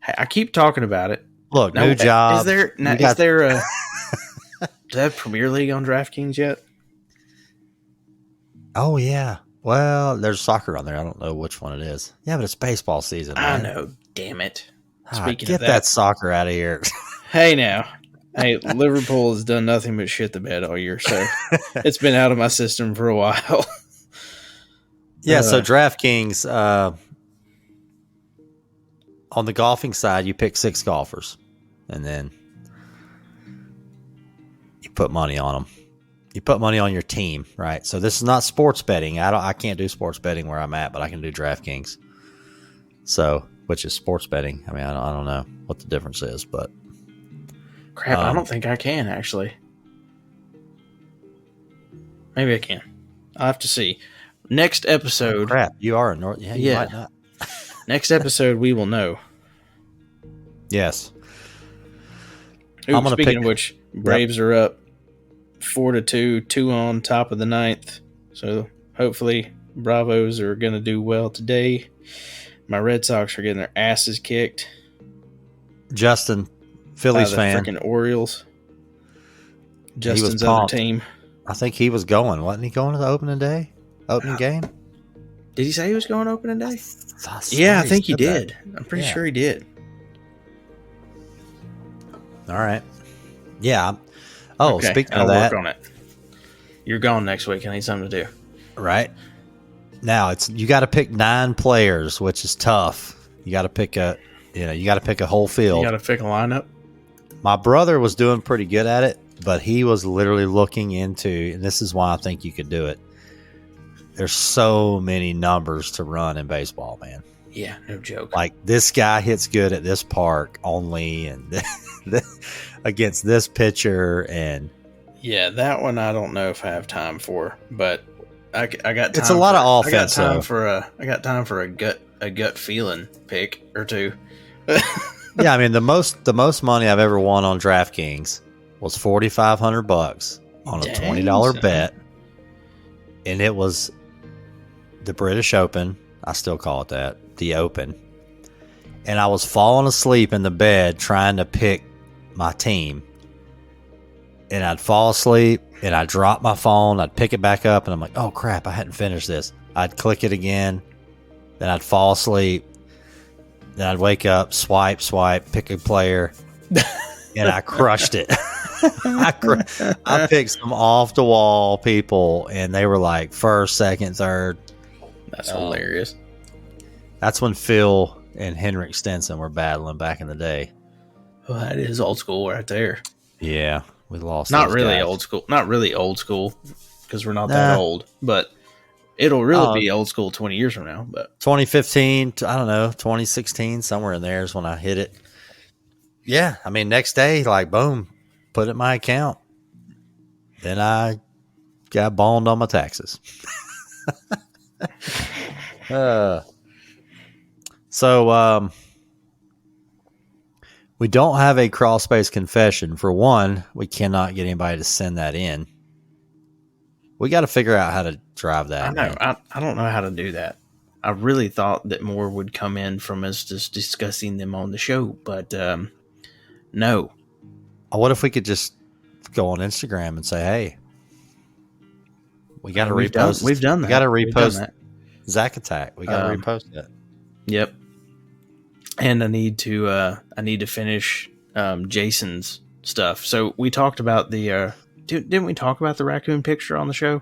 Speaker 2: I keep talking about it.
Speaker 1: Look, new job.
Speaker 2: Is there does they have Premier League on DraftKings yet?
Speaker 1: Oh yeah. Well, there's soccer on there. I don't know which one it is. Yeah, but it's baseball season.
Speaker 2: I
Speaker 1: man.
Speaker 2: know. Damn it.
Speaker 1: Speaking get of that soccer out of here.
Speaker 2: Hey now. Hey, Liverpool has done nothing but shit the bed all year, so it's been out of my system for a while.
Speaker 1: Yeah, so DraftKings, on the golfing side, you pick 6 golfers, and then you put money on them. You put money on your team, right? So this is not sports betting. I can't do sports betting where I'm at, but I can do DraftKings. So, which is sports betting. I mean, I don't know what the difference is, but
Speaker 2: crap, I don't think I can actually. Maybe I can. I'll have to see. Next episode.
Speaker 1: Crap, you are in North. Yeah, you might not.
Speaker 2: Next episode, we will know.
Speaker 1: Yes.
Speaker 2: Ooh, speaking of which, Braves are up 4-2, 2 on top of the 9th. So hopefully, Bravos are going to do well today. My Red Sox are getting their asses kicked.
Speaker 1: Justin, Phillies fan.
Speaker 2: Freaking Orioles. Justin's other team.
Speaker 1: I think he was going. Wasn't he going to the opening game?
Speaker 2: Did he say he was going opening day? Yeah, I think he did. I'm pretty sure he did.
Speaker 1: All right. Yeah. Oh,
Speaker 2: okay,
Speaker 1: speaking
Speaker 2: I'll
Speaker 1: of that,
Speaker 2: work on it. You're gone next week. I need something to do.
Speaker 1: Right. Now you got to pick 9 players, which is tough. You got to pick a whole field.
Speaker 2: You got to pick a lineup.
Speaker 1: My brother was doing pretty good at it, but he was literally looking into, and this is why I think you could do it. There's so many numbers to run in baseball, man.
Speaker 2: Yeah, no joke.
Speaker 1: Like this guy hits good at this park only, and against this pitcher, and
Speaker 2: yeah, that one I don't know if I have time for, but I got time.
Speaker 1: It's a lot of offense.
Speaker 2: I got time for a gut feeling pick or two.
Speaker 1: Yeah, I mean the most money I've ever won on DraftKings was $4,500 on a $20 bet, and it was the British Open. I still call it that, the Open. And I was falling asleep in the bed trying to pick my team. And I'd fall asleep, and I'd drop my phone. I'd pick it back up, and I'm like, oh, crap, I hadn't finished this. I'd click it again. Then I'd fall asleep. Then I'd wake up, swipe, pick a player. And I crushed it. I picked some off-the-wall people, and they were like first, second, third.
Speaker 2: That's hilarious.
Speaker 1: That's when Phil and Henrik Stenson were battling back in the day.
Speaker 2: Well, that is old school right there.
Speaker 1: Yeah, we lost.
Speaker 2: Not really old school. Not really old school because we're not that old. But it'll really be old school 20 years from now. But
Speaker 1: 2015, I don't know, 2016, somewhere in there is when I hit it. Yeah, I mean, next day, like, boom, put it in my account. Then I got boned on my taxes. So we don't have a crawl space confession. For one, we cannot get anybody to send that in. We got to figure out how to drive that.
Speaker 2: I know. I don't know how to do that. I really thought that more would come in from us just discussing them on the show, but no.
Speaker 1: What if we could just go on Instagram and say, hey, we got to repost.
Speaker 2: We've done that.
Speaker 1: We got to repost Zach Attack. We got to repost it.
Speaker 2: Yep. And I need to finish Jason's stuff. So we talked about the didn't we talk about the raccoon picture on the show?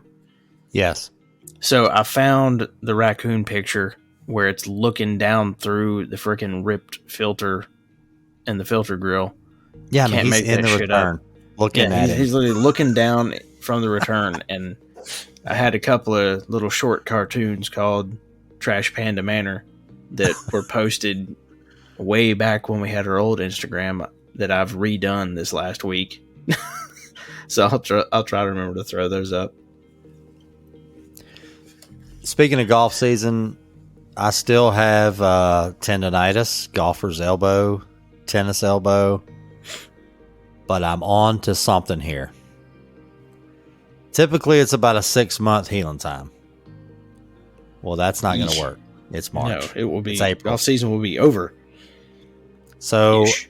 Speaker 1: Yes.
Speaker 2: So I found the raccoon picture where it's looking down through the freaking ripped filter and the filter grill.
Speaker 1: Yeah, I mean, he's in the return, looking at it.
Speaker 2: He's literally looking down from the return, and I had a couple of little short cartoons called Trash Panda Manor that were posted way back when we had our old Instagram that I've redone this last week. So I'll try to remember to throw those up.
Speaker 1: Speaking of golf season, I still have tendonitis, golfer's elbow, tennis elbow, but I'm on to something here. Typically, it's about a 6-month healing time. Well, that's not going to work. It's March.
Speaker 2: No, it will be.
Speaker 1: It's April.
Speaker 2: Golf season will be over.
Speaker 1: So
Speaker 2: Yeesh.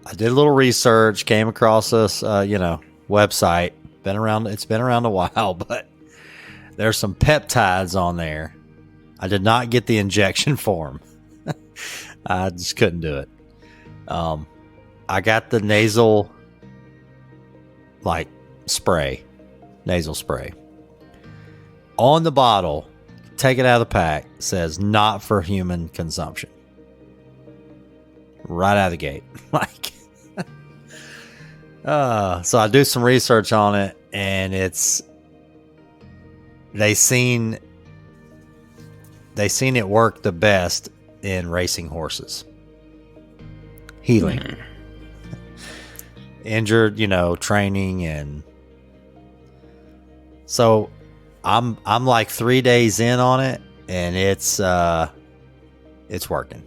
Speaker 1: I did a little research, came across this, website. It's been around a while, but there's some peptides on there. I did not get the injection form. I just couldn't do it. I got the nasal, nasal spray. On the bottle, take it out of the pack, says not for human consumption. Right out of the gate. So I do some research on it, and they seen it work the best in racing horses. Healing. Injured, training, and so I'm like 3 days in on it, and it's working.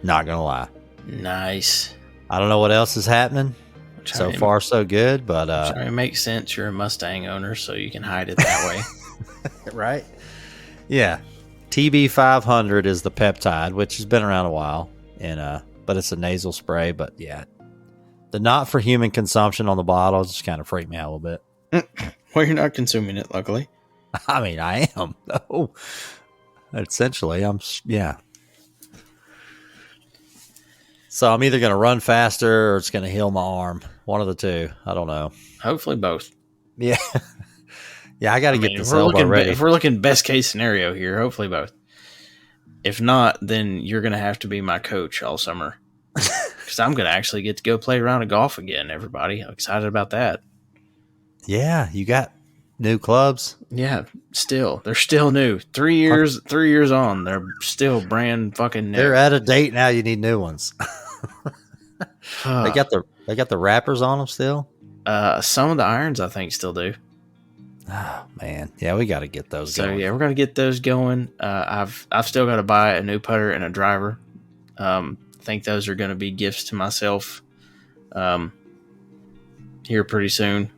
Speaker 1: Not gonna lie.
Speaker 2: Nice.
Speaker 1: I don't know what else is happening. So far, so good, but
Speaker 2: it makes sense. You're a Mustang owner, so you can hide it that way.
Speaker 1: Right? Yeah. TB500 is the peptide, which has been around a while, and but it's a nasal spray. But yeah, the not for human consumption on the bottle just kind of freaked me out a little bit.
Speaker 2: Well, you're not consuming it, luckily.
Speaker 1: I mean, I am. No, essentially, yeah. So I'm either going to run faster or it's going to heal my arm. One of the two. I don't know.
Speaker 2: Hopefully both.
Speaker 1: Yeah. Yeah, I got to get this elbow ready.
Speaker 2: If we're looking best case scenario here, hopefully both. If not, then you're going to have to be my coach all summer. Because I'm going to actually get to go play a round of golf again, everybody. I'm excited about that.
Speaker 1: Yeah, you got new clubs?
Speaker 2: Yeah, still. They're still new. 3 years on, they're still brand fucking new.
Speaker 1: They're out of date now. You need new ones. They got the wrappers on them still?
Speaker 2: Some of the irons, I think, still do.
Speaker 1: Oh, man. Yeah, we got to get those going.
Speaker 2: So, yeah, we're going to get those going. I've still got to buy a new putter and a driver. I think those are going to be gifts to myself here pretty soon.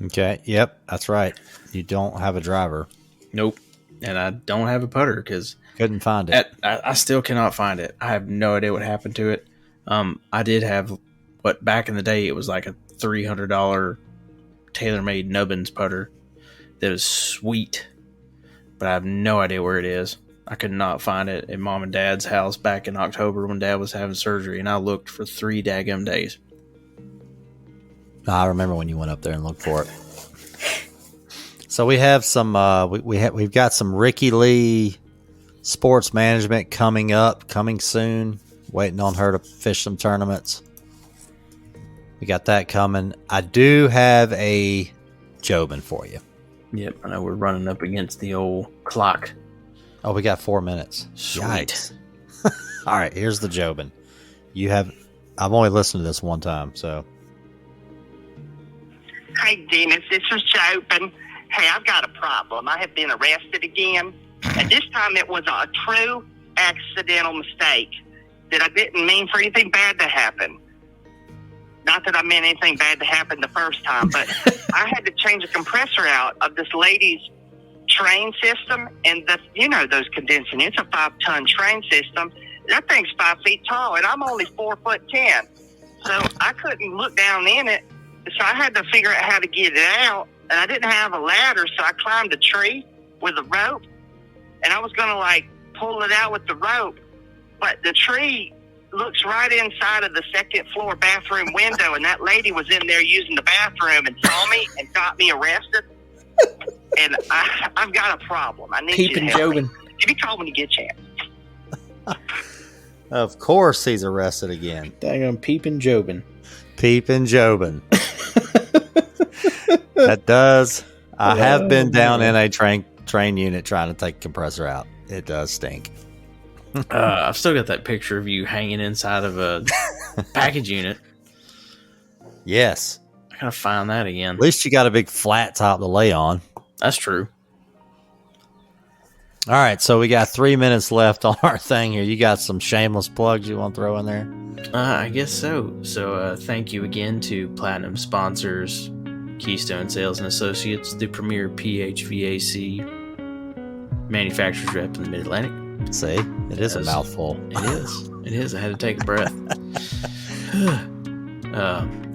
Speaker 1: Okay. Yep, that's right. You don't have a driver.
Speaker 2: Nope. And I don't have a putter because
Speaker 1: couldn't find it.
Speaker 2: I still cannot find it. I have no idea what happened to it. I did have what back in the day it was like a $300 TaylorMade Nubbins putter that was sweet, but I have no idea where it is. I could not find it at Mom and Dad's house back in October when Dad was having surgery, and I looked for 3 daggum days.
Speaker 1: I remember when you went up there and looked for it. So we have some. We've got some Ricky Lee sports management coming soon. Waiting on her to fish some tournaments. We got that coming. I do have a Jobin for you.
Speaker 2: Yep, I know we're running up against the old clock.
Speaker 1: Oh, we got 4 minutes.
Speaker 2: Sweet.
Speaker 1: Yikes. All right, here's the Jobin. I've only listened to this one time, so.
Speaker 3: Hey, Dennis, this is Jobin. Hey, I've got a problem. I have been arrested again, and this time it was a true accidental mistake that I didn't mean for anything bad to happen. Not that I meant anything bad to happen the first time, but I had to change a compressor out of this lady's train system, and those condensing. It's a 5-ton train system. That thing's 5 feet tall, and I'm only 4'10". So I couldn't look down in it. So I had to figure out how to get it out, and I didn't have a ladder, so I climbed a tree with a rope, and I was going to pull it out with the rope, but the tree looks right inside of the second floor bathroom window, and that lady was in there using the bathroom and saw me and got me arrested. And I've got a problem. I need
Speaker 2: Peeping
Speaker 3: you to help me.
Speaker 2: Jobin.
Speaker 3: Give me a call when you get a chance.
Speaker 1: Of course he's arrested again.
Speaker 2: Dang, I'm peeping Jobin.
Speaker 1: Peeping Jobin. That does. I have been down in a train unit trying to take a compressor out. It does stink.
Speaker 2: I've still got that picture of you hanging inside of a package unit.
Speaker 1: Yes.
Speaker 2: I gotta find that again.
Speaker 1: At least you got a big flat top to lay on.
Speaker 2: That's true.
Speaker 1: All right, so we got 3 minutes left on our thing here. You got some shameless plugs you want to throw in there?
Speaker 2: I guess so. So thank you again to Platinum sponsors, Keystone Sales and Associates, the premier PHVAC manufacturers rep in the Mid-Atlantic.
Speaker 1: See, it is a mouthful.
Speaker 2: It is. It is. I had to take a breath.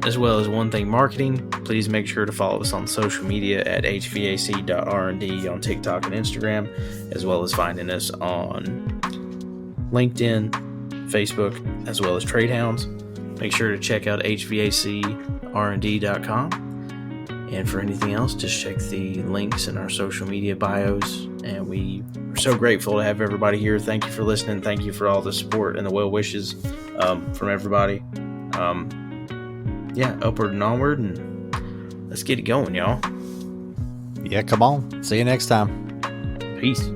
Speaker 2: As well as One Thing Marketing. Please make sure to follow us on social media at hvac.rnd on TikTok and Instagram, as well as finding us on LinkedIn, Facebook, as well as Trade Hounds. Make sure to check out hvacrnd.com. And for anything else, just check the links in our social media bios. And we are so grateful to have everybody here. Thank you for listening. Thank you for all the support and the well wishes from everybody. Yeah, upward and onward, and let's get it going, y'all.
Speaker 1: Yeah, come on. See you next time.
Speaker 2: Peace.